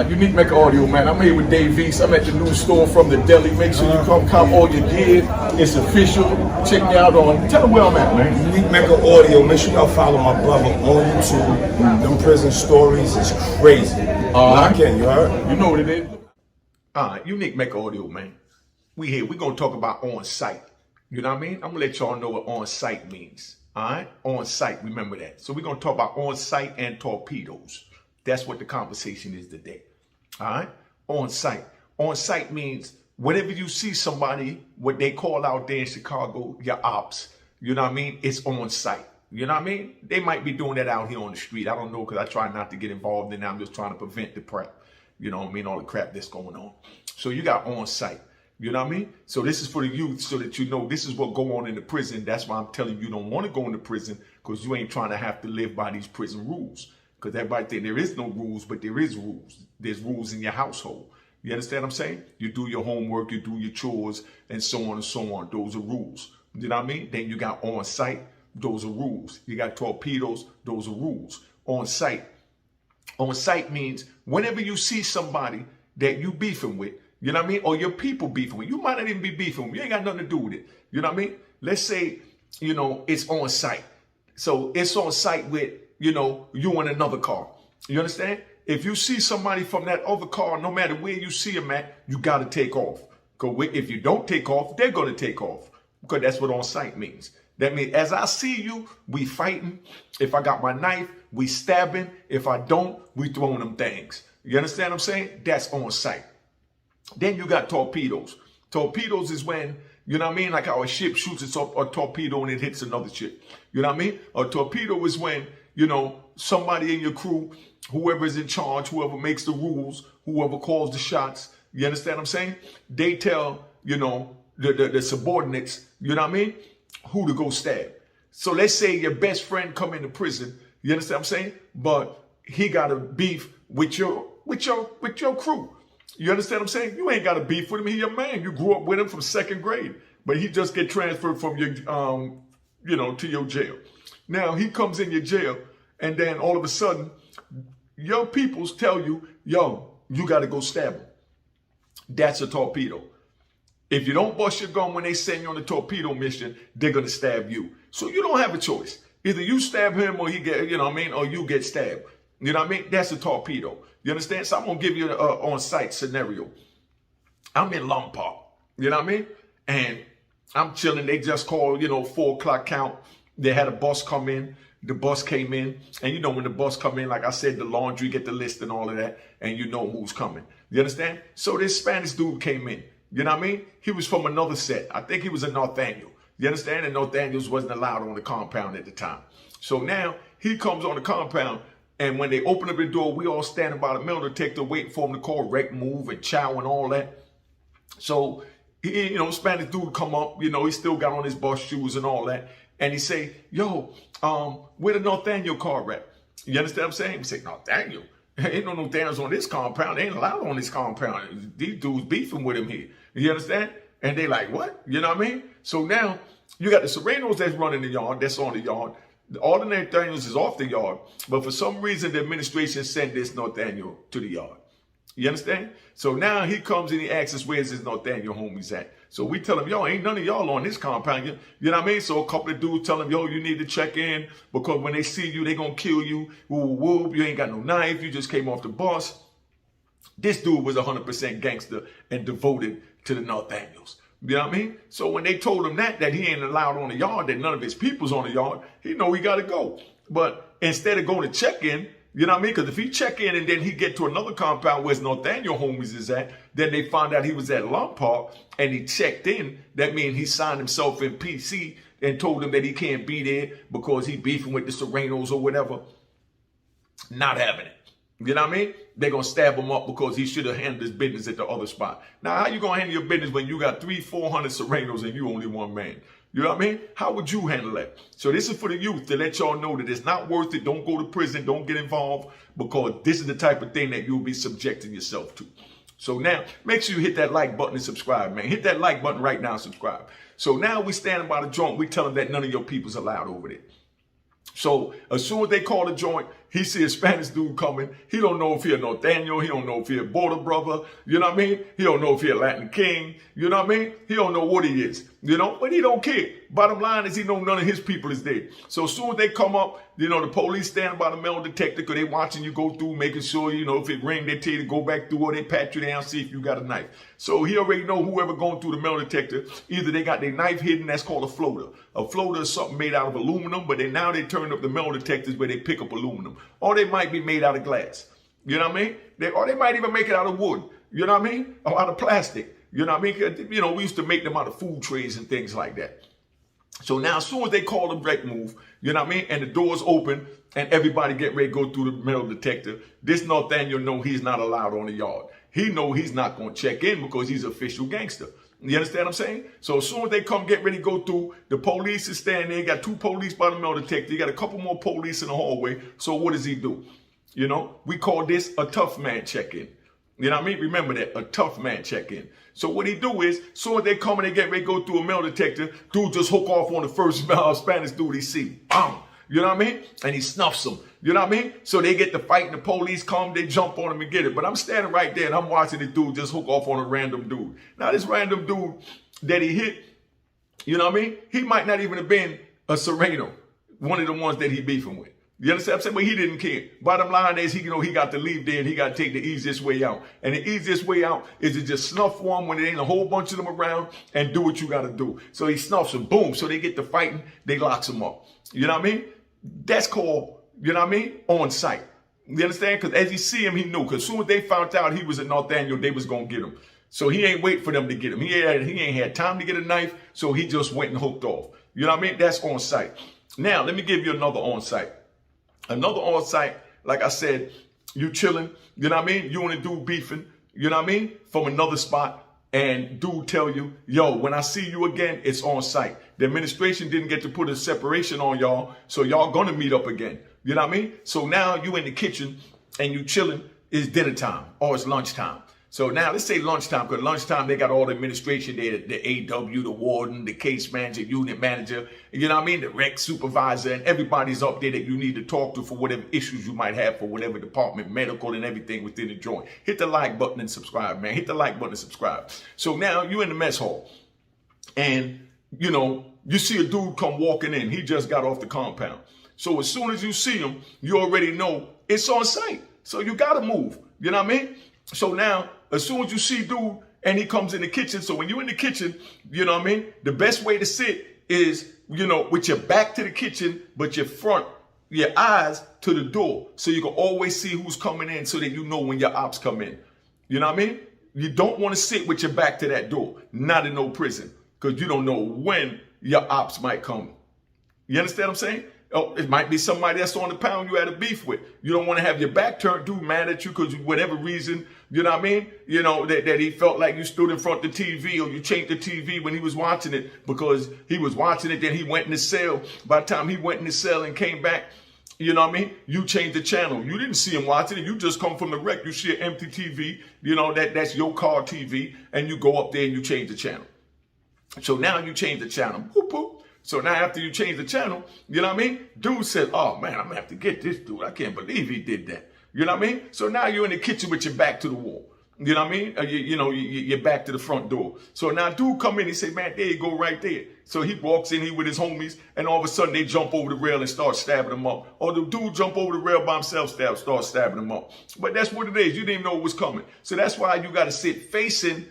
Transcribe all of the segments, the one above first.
Unique Mecca Audio, man. I'm here with Dave East. I'm at the new store from the deli. Make sure you come cop all your gear. It's official. Check me out on. Tell them where I'm at, man. Unique Mecca Audio. Make sure y'all follow my brother on YouTube. Them prison stories is crazy. Lock in, you heard? You know what it is. Unique Mecca Audio, man. We here. We're gonna talk about on site. You know what I mean? I'm gonna let y'all know what on site means. All right, on site. Remember that. So we're gonna talk about on site and torpedoes. That's what the conversation is today. All right, on site. On site means whenever you see somebody, what they call out there in Chicago, your ops. You know what I mean? It's on site. You know what I mean? They might be doing that out here on the street. I don't know, because I try not to get involved in that. I'm just trying to prevent the prep. You know what I mean? All the crap that's going on. So you got on site. You know what I mean? So this is for the youth, so that you know this is what go on in the prison. That's why I'm telling you don't want to go into prison, because you ain't trying to have to live by these prison rules. Because everybody think there is no rules, but there is rules. There's rules in your household. You understand what I'm saying? You do your homework, you do your chores, and so on and so on. Those are rules. You know what I mean? Then you got on site. Those are rules. You got torpedoes. Those are rules. On site. On site means whenever you see somebody that you beefing with, you know what I mean? Or your people beefing with. You might not even be beefing with. You ain't got nothing to do with it. You know what I mean? Let's say, you know, it's on site. So it's on site with, you know, you in another car. You understand? If you see somebody from that other car, no matter where you see them at, you got to take off. Because if you don't take off, they're going to take off. Because that's what on site means. That means as I see you, we fighting. If I got my knife, we stabbing. If I don't, we throwing them things. You understand what I'm saying? That's on site. Then you got torpedoes. Torpedoes is when, you know what I mean? Like how a ship shoots a torpedo and it hits another ship. You know what I mean? A torpedo is when, you know, somebody in your crew, whoever is in charge, whoever makes the rules, whoever calls the shots, you understand what I'm saying? They tell, you know, the subordinates, you know what I mean, who to go stab. So let's say your best friend come into prison, you understand what I'm saying? But he got a beef with your crew. You understand what I'm saying? You ain't got a beef with him. He your man. You grew up with him from second grade, but he just get transferred from your, you know, to your jail. Now he comes in your jail, and then all of a sudden, your peoples tell you, yo, you got to go stab him. That's a torpedo. If you don't bust your gun when they send you on the torpedo mission, they're going to stab you. So you don't have a choice. Either you stab him or he get, you know what I mean, or you get stabbed. You know what I mean? That's a torpedo. You understand? So I'm going to give you an on-site scenario. I'm in Lompart. You know what I mean? And I'm chilling. They just called, you know, 4 o'clock count. They had a bus come in. The bus came in. And you know when the bus come in, like I said, the laundry, get the list and all of that. And you know who's coming. You understand? So this Spanish dude came in. You know what I mean? He was from another set. I think he was a Nathaniel. You understand? And Nathaniels wasn't allowed on the compound at the time. So now he comes on the compound. And when they open up the door, we all standing by the metal detector waiting for him to call wreck, move, and chow and all that. So, he, you know, Spanish dude come up, you know, he still got on his bus shoes and all that. And he say, yo, where the Nathaniel car at? You understand what I'm saying? He say, Nathaniel? Ain't no Nathaniels on this compound. They ain't allowed on this compound. These dudes beefing with him here. You understand? And they like, what? You know what I mean? So now you got the Serenos that's running the yard, that's on the yard. All the Nathaniels is off the yard, but for some reason the administration sent this Nathaniel to the yard. You understand? So now he comes and he asks us, where's this Nathaniel homies at? So we tell him, yo, ain't none of y'all on this compound. You know what I mean? So a couple of dudes tell him, yo, you need to check in, because when they see you, they gonna kill you. Woo, woo, you ain't got no knife. You just came off the bus. This dude was 100% gangster and devoted to the Nathaniels. You know what I mean? So when they told him that he ain't allowed on the yard, that none of his people's on the yard, he know he got to go. But instead of going to check in, you know what I mean? Because if he check in and then he get to another compound where Nathaniel homies is at, then they found out he was at Lompart and he checked in. That means he signed himself in PC and told him that he can't be there because he beefing with the Serenos or whatever. Not having it. You know what I mean? They're going to stab him up because he should have handled his business at the other spot. Now, how you going to handle your business when you got 300-400 Serenos and you only one man? You know what I mean? How would you handle that? So this is for the youth to let y'all know that it's not worth it. Don't go to prison. Don't get involved, because this is the type of thing that you'll be subjecting yourself to. So now make sure you hit that like button and subscribe, man. Hit that like button right now and subscribe. So now we standing by the joint. We tell them that none of your people's allowed over there. So as soon as they call the joint, He see a Spanish dude coming. He don't know if he a Nathaniel. He don't know if he a border brother. You know what I mean? He don't know if he a Latin king. You know what I mean? He don't know what he is. You know, but he don't care. Bottom line is he know none of his people is there. So as soon as they come up, you know, the police standing by the metal detector because they watching you go through, making sure, you know, if it ring, they tell you to go back through or they pat you down, see if you got a knife. So he already know whoever going through the metal detector, either they got their knife hidden, that's called a floater. A floater is something made out of aluminum, but now they turned up the metal detectors where they pick up aluminum. Or they might be made out of glass. You know what I mean? Or they might even make it out of wood. You know what I mean? Or out of plastic. You know what I mean? You know, we used to make them out of food trays and things like that. So now as soon as they call the wreck move, you know what I mean? And the doors open and everybody get ready to go through the metal detector. This Nathaniel know he's not allowed on the yard. He know he's not going to check in because he's an official gangster. You understand what I'm saying? So as soon as they come get ready to go through, the police is standing there. You got 2 police by the metal detector. You got a couple more police in the hallway. So what does he do? You know, we call this a tough man check-in. You know what I mean? Remember that, a tough man check-in. So what he do is, soon as they come and they get ready to go through a metal detector, dude just hook off on the first Spanish dude he see. Bam! You know what I mean? And he snuffs them. You know what I mean? So they get to fight and the police come, they jump on him and get it. But I'm standing right there and I'm watching the dude just hook off on a random dude. Now this random dude that he hit, you know what I mean? He might not even have been a Sereno, one of the ones that he beefing with. You understand what I'm saying? But he didn't care. Bottom line is, he got to leave there and he got to take the easiest way out. And the easiest way out is to just snuff one when there ain't a whole bunch of them around and do what you got to do. So he snuffs them, boom. So they get to fighting, they locks them up. You know what I mean? That's called, you know what I mean? On site. You understand? Because as he see him, he knew. Because as soon as they found out he was a Nathaniel, they was going to get him. So he ain't wait for them to get him. He ain't had time to get a knife, so he just went and hooked off. You know what I mean? That's on site. Now, let me give you another on site. Another on site, like I said, you chilling, you know what I mean? You and a dude beefing, you know what I mean? From another spot. And dude tell you, yo, when I see you again, it's on site. The administration didn't get to put a separation on y'all, so y'all gonna meet up again. You know what I mean? So now you in the kitchen and you chilling, it's dinner time or it's lunchtime. So now let's say lunchtime, because lunchtime they got all the administration there, the AW, the warden, the case manager, unit manager, you know what I mean? The rec supervisor, and everybody's up there that you need to talk to for whatever issues you might have for whatever department, medical and everything within the joint. Hit the like button and subscribe, man. Hit the like button and subscribe. So now you in the mess hall and, you know, you see a dude come walking in. He just got off the compound. So as soon as you see him, you already know it's on site. So you got to move. You know what I mean? So now, as soon as you see dude and he comes in the kitchen, so when you're in the kitchen, you know what I mean? The best way to sit is, you know, with your back to the kitchen, but your eyes to the door. So you can always see who's coming in so that you know when your ops come in. You know what I mean? You don't want to sit with your back to that door, not in no prison, because you don't know when your ops might come. You understand what I'm saying? Oh, it might be somebody that's on the pound you had a beef with. You don't want to have your back turned, dude mad at you because whatever reason, you know what I mean? You know, that he felt like you stood in front of the TV or you changed the TV when he was watching it because he was watching it, then he went in the cell. By the time he went in the cell and came back, you know what I mean? You changed the channel. You didn't see him watching it. You just come from the wreck. You see an empty TV, you know, that's your car TV, and you go up there and you change the channel. So now you change the channel. Boop, boop. So now after you change the channel, you know what I mean? Dude said, oh man, I'm gonna have to get this dude. I can't believe he did that. You know what I mean? So now you're in the kitchen with your back to the wall. You know what I mean? You're back to the front door. So now dude come in, he say, man, there you go right there. So he walks in here with his homies and all of a sudden they jump over the rail and start stabbing him up. Or the dude jump over the rail by himself, start stabbing him up. But that's what it is. You didn't even know it was coming. So that's why you got to sit facing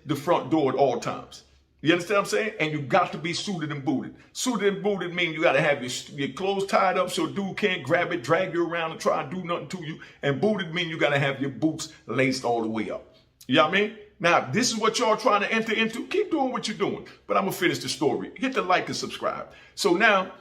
the front door at all times. You understand what I'm saying? And you got to be suited and booted. Suited and booted means you got to have your clothes tied up so dude can't grab it, drag you around and try and do nothing to you. And booted means you got to have your boots laced all the way up. You know what I mean? Now, this is what y'all trying to enter into. Keep doing what you're doing. But I'm going to finish the story. Hit the like and subscribe. So now,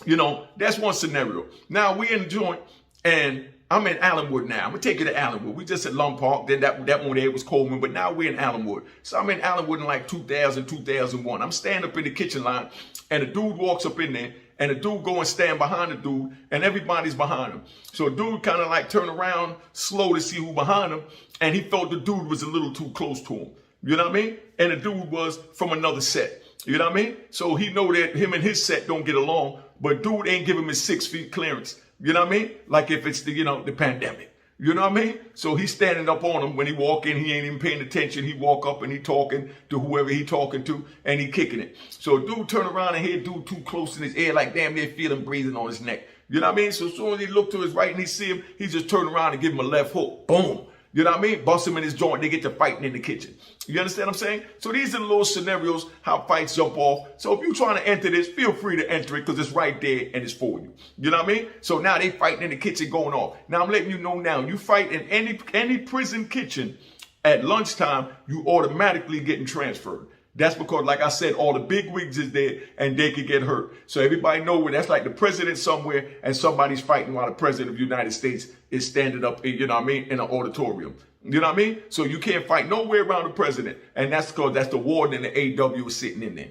you know, that's one scenario. Now we in the joint and I'm in Allenwood now. I'm going to take you to Allenwood. We just at Lum Park. Then that one there was Coleman. But now we're in Allenwood. So I'm in Allenwood in like 2000, 2001. I'm standing up in the kitchen line. And a dude walks up in there. And the dude go and stand behind the dude. And everybody's behind him. So a dude kind of like turn around slow to see who behind him. And he felt the dude was a little too close to him. You know what I mean? And the dude was from another set. You know what I mean? So he know that him and his set don't get along. But dude ain't give him his 6 feet clearance. You know what I mean? Like if it's the pandemic. You know what I mean? So he's standing up on him when he walk in. He ain't even paying attention. He walk up and he talking to whoever he talking to, and he kicking it. So dude turn around and hear dude too close in his ear, like damn, they feel him breathing on his neck. You know what I mean? So as soon as he look to his right and he see him, he just turn around and give him a left hook. Boom. You know what I mean? Bust him in his joint. They get to fighting in the kitchen. You understand what I'm saying? So these are the little scenarios, how fights jump off. So if you're trying to enter this, feel free to enter it because it's right there and it's for you. You know what I mean? So now they fighting in the kitchen going off. Now I'm letting you know now, you fight in any prison kitchen at lunchtime, you automatically getting transferred. That's because, like I said, all the big wigs is there and they could get hurt. So everybody know where that's like the president somewhere and somebody's fighting while the president of the United States is standing up, you know what I mean, in an auditorium. You know what I mean? So you can't fight nowhere around the president. And that's because that's the warden and the AW sitting in there.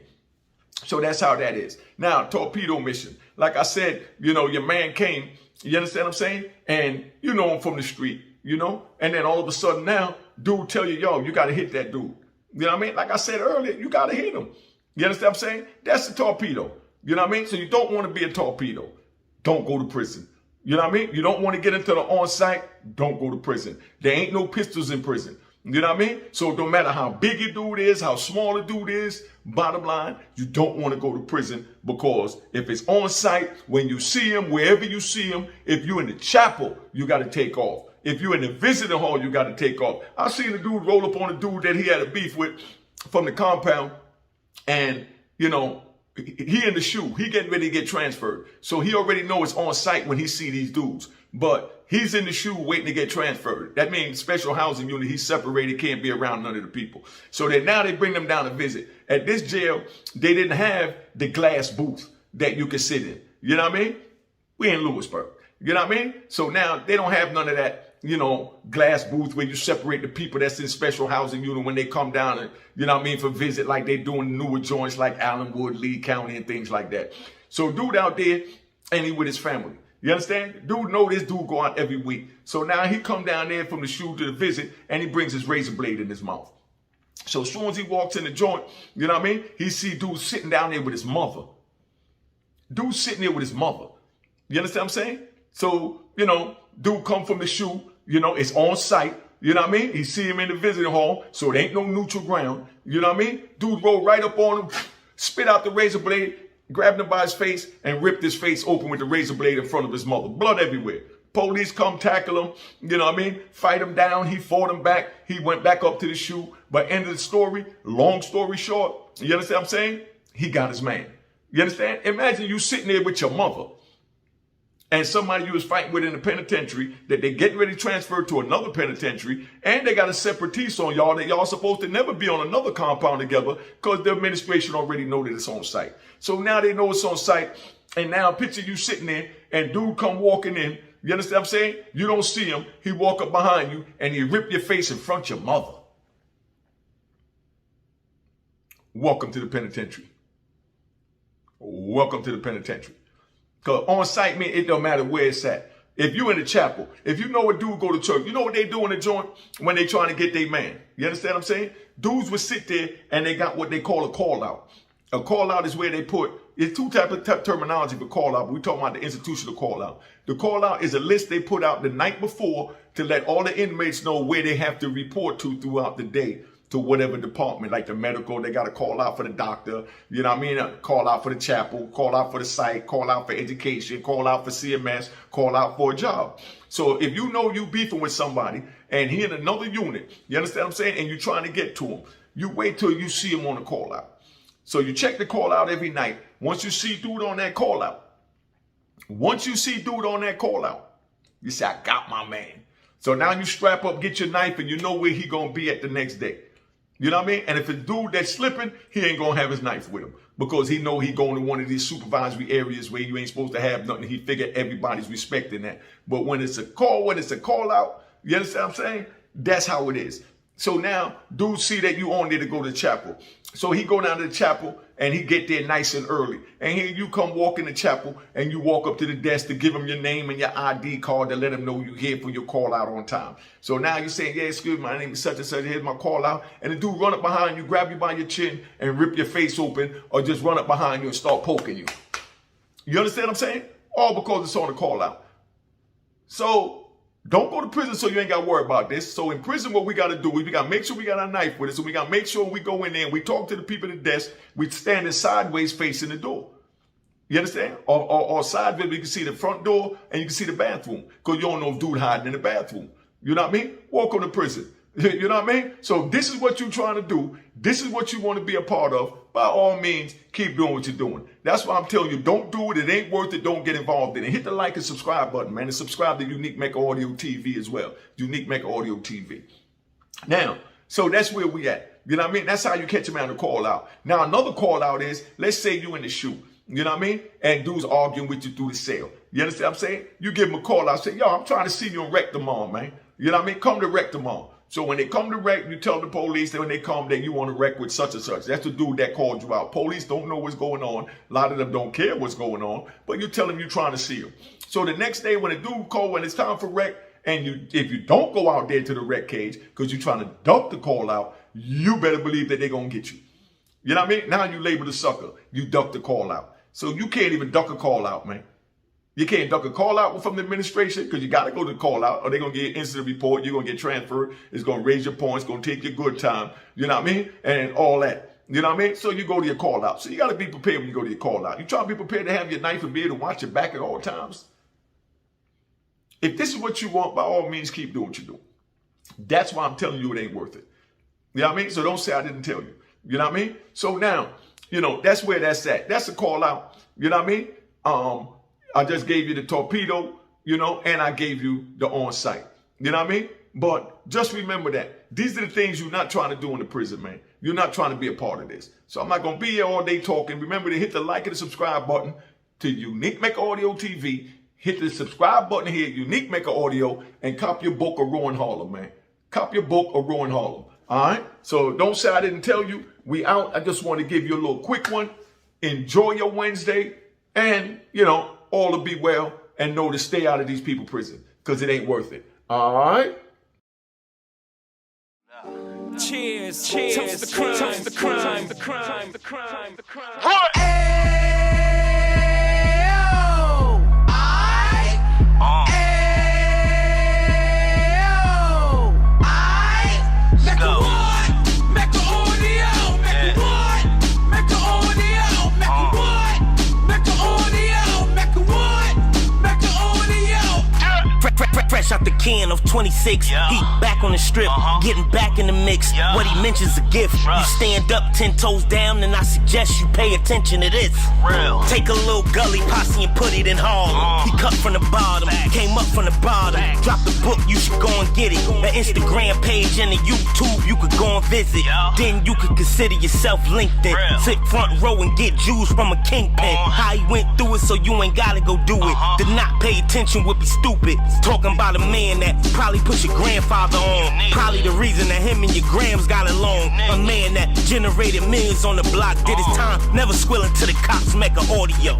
So that's how that is. Now, torpedo mission. Like I said, your man came, you understand what I'm saying? And you know him from the street, and then all of a sudden now, dude tell you, yo, you got to hit that dude. You know what I mean? Like I said earlier, you got to hit him. You understand what I'm saying? That's the torpedo. You know what I mean? So you don't want to be a torpedo. Don't go to prison. You know what I mean? You don't want to get into the on-site. Don't go to prison. There ain't no pistols in prison. You know what I mean? So no matter how big a dude is, how small a dude is, bottom line, you don't want to go to prison because if it's on-site, when you see him, wherever you see him, if you're in the chapel, you got to take off. If you're in the visitor hall, you got to take off. I seen a dude roll up on a dude that he had a beef with from the compound. And, he in the shoe. He getting ready to get transferred. So he already know it's on site when he see these dudes. But he's in the shoe waiting to get transferred. That means special housing unit. He's separated, can't be around none of the people. So then now they bring them down to visit. At this jail, they didn't have the glass booth that you can sit in. You know what I mean? We in Lewisburg. You know what I mean? So now they don't have none of that, glass booth where you separate the people that's in special housing unit when they come down and, for visit like they doing newer joints like Allenwood, Lee County and things like that. So dude out there and he with his family. You understand? Dude know this dude go out every week. So now he come down there from the shoe to the visit and he brings his razor blade in his mouth. So as soon as he walks in the joint, you know what I mean? He see dude sitting down there with his mother. Dude sitting there with his mother. You understand what I'm saying? So, dude come from the shoe, it's on site. You know what I mean? He see him in the visiting hall, so it ain't no neutral ground. You know what I mean? Dude roll right up on him, spit out the razor blade, grabbed him by his face, and ripped his face open with the razor blade in front of his mother. Blood everywhere. Police come tackle him, you know what I mean? Fight him down. He fought him back. He went back up to the shoe. But end of the story, long story short, you understand what I'm saying? He got his man. You understand? Imagine you sitting there with your mother and somebody you was fighting with in the penitentiary that they getting ready to transfer to another penitentiary, and they got a separatist on y'all that y'all supposed to never be on another compound together because the administration already know that it's on site. So now they know it's on site, and now picture you sitting there and dude come walking in. You understand what I'm saying? You don't see him. He walk up behind you and he rip your face in front of your mother. Welcome to the penitentiary. Welcome to the penitentiary. Because on site mean it don't matter where it's at. If you in the chapel, if you know a dude go to church, you know what they do in the joint when they trying to get their man. You understand what I'm saying? Dudes would sit there and they got what they call a call out. A call out is where they put, it's two types of terminology for call out, but we're talking about the institutional call out. The call out is a list they put out the night before to let all the inmates know where they have to report to throughout the day. To whatever department, like the medical, they got to call out for the doctor, you know what I mean? Call out for the chapel, call out for the site, call out for education, call out for CMS, call out for a job. So if you know you beefing with somebody and he in another unit, you understand what I'm saying? And you're trying to get to him, you wait till you see him on the call out. So you check the call out every night. Once you see dude on that call out, you say, I got my man. So now you strap up, get your knife, and you know where he gonna be at the next day. You know what I mean? And if a dude that's slipping, he ain't going to have his knife with him because he know he going to one of these supervisory areas where you ain't supposed to have nothing. He figure everybody's respecting that. But when it's a call out, you understand what I'm saying? That's how it is. So now dudes see that you on there to go to the chapel. So he go down to the chapel and he get there nice and early. And here you come walk in the chapel and you walk up to the desk to give him your name and your ID card to let him know you're here for your call out on time. So now you say, yeah, excuse me, my name is such and such. Here's my call out. And the dude run up behind you, grab you by your chin and rip your face open, or just run up behind you and start poking you. You understand what I'm saying? All because it's on the call out. So don't go to prison so you ain't got to worry about this. So in prison, what we got to do is we got to make sure we got our knife with us. So we got to make sure we go in there and we talk to the people at the desk. We standing sideways facing the door. You understand? Or sideways, you can see the front door and you can see the bathroom. Because you don't know if dude hiding in the bathroom. You know what I mean? Walk on to prison. You know what I mean? So this is what you're trying to do. This is what you want to be a part of. By all means, keep doing what you're doing. That's why I'm telling you, don't do it. It ain't worth it. Don't get involved in it. Hit the like and subscribe button, man. And subscribe to Unique Mecca Audio TV as well. Unique Mecca Audio TV. Now, so that's where we at. You know what I mean? That's how you catch a man to call out. Now, another call out is, let's say you in the shoe. You know what I mean? And dude's arguing with you through the sale. You understand what I'm saying? You give him a call out. Say, yo, I'm trying to see you and wreck tomorrow, man. You know what I mean? Come to wreck tomorrow. So when they come to wreck, you tell the police that when they come that you want to wreck with such and such. That's the dude that called you out. Police don't know what's going on. A lot of them don't care what's going on. But you tell them you're trying to see him. So the next day when a dude call, when it's time for wreck, and if you don't go out there to the wreck cage because you're trying to duck the call out, you better believe that they're going to get you. You know what I mean? Now you label the sucker. You duck the call out. So you can't even duck a call out, man. You can't duck a call out from the administration because you got to go to the call out or they're going to get an incident report. You're going to get transferred. It's going to raise your points. It's going to take your good time. You know what I mean? And all that. You know what I mean? So you go to your call out. So you got to be prepared when you go to your call out. You try to be prepared to have your knife and be able to watch your back at all times. If this is what you want, by all means, keep doing what you're doing. That's why I'm telling you it ain't worth it. You know what I mean? So don't say I didn't tell you. You know what I mean? So now, you know, that's where that's at. That's a call out. You know what I mean? I just gave you the torpedo, you know, and I gave you the on-site. You know what I mean? But just remember that. These are the things you're not trying to do in the prison, man. You're not trying to be a part of this. So I'm not going to be here all day talking. Remember to hit the like and the subscribe button to Unique Mecca Audio TV. Hit the subscribe button here, Unique Mecca Audio, and cop your book of Ruin Harlem, man. Cop your book of Ruin Harlem. All right? So don't say I didn't tell you. We out. I just want to give you a little quick one. Enjoy your Wednesday. And, you know, all to be well and know to stay out of these people prison because it ain't worth it. All right? Cheers, cheers, toast the crime, toast the crime, the crime, the crime, the crime. Fresh out the can of 26, he back on the strip, getting back in the mix. What he mentions a gift. You stand up 10 toes down, and I suggest you pay attention to this. Take a little gully posse and put it in Harlem. He cut from the bottom, came up from the bottom. Drop the book, you should go and get it. An Instagram page and a YouTube, you could go and visit. Then you could consider yourself LinkedIn. Sit front row and get Jews from a kingpin. How he went through it, so you ain't gotta go do it. To not pay attention would be stupid. Talking about a man that probably put your grandfather on. Probably the reason that him and your grams got along. A man that generated millions on the block, did his time, never squilling to the cops, Mecca Audio.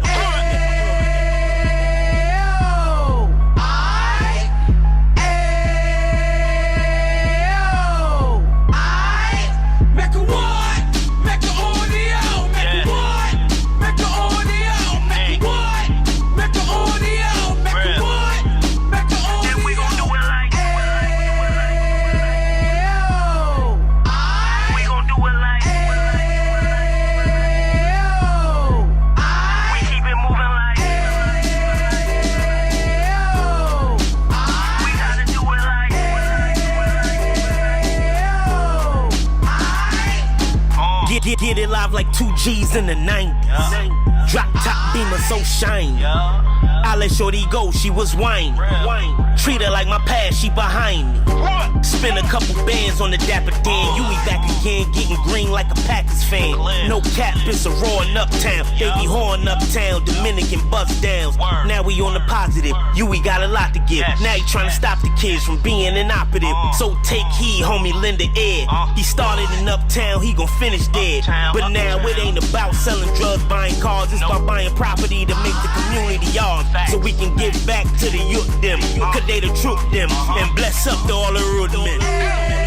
Get it live like 2 G's in the 90s. Drop top beamer so shiny. I let shorty go, she was whining. Treat her like my past, she behind me. Spend a couple bands on the Dapper Dan. You be back again, getting green like a Packers fan. No cap, it's a roaring uptown. They be horn uptown, Dominican bust downs. Now we on the positive, you we got a lot to give. Now he trying to stop the kids from being inoperative. So take heed, homie, lend a ear. He started in uptown, he gon' finish dead. But now it ain't about selling drugs, buying cars. It's about buying property to make the community yours. So we can give back to the youth them. Cause they the truth them. And bless up to all the root men.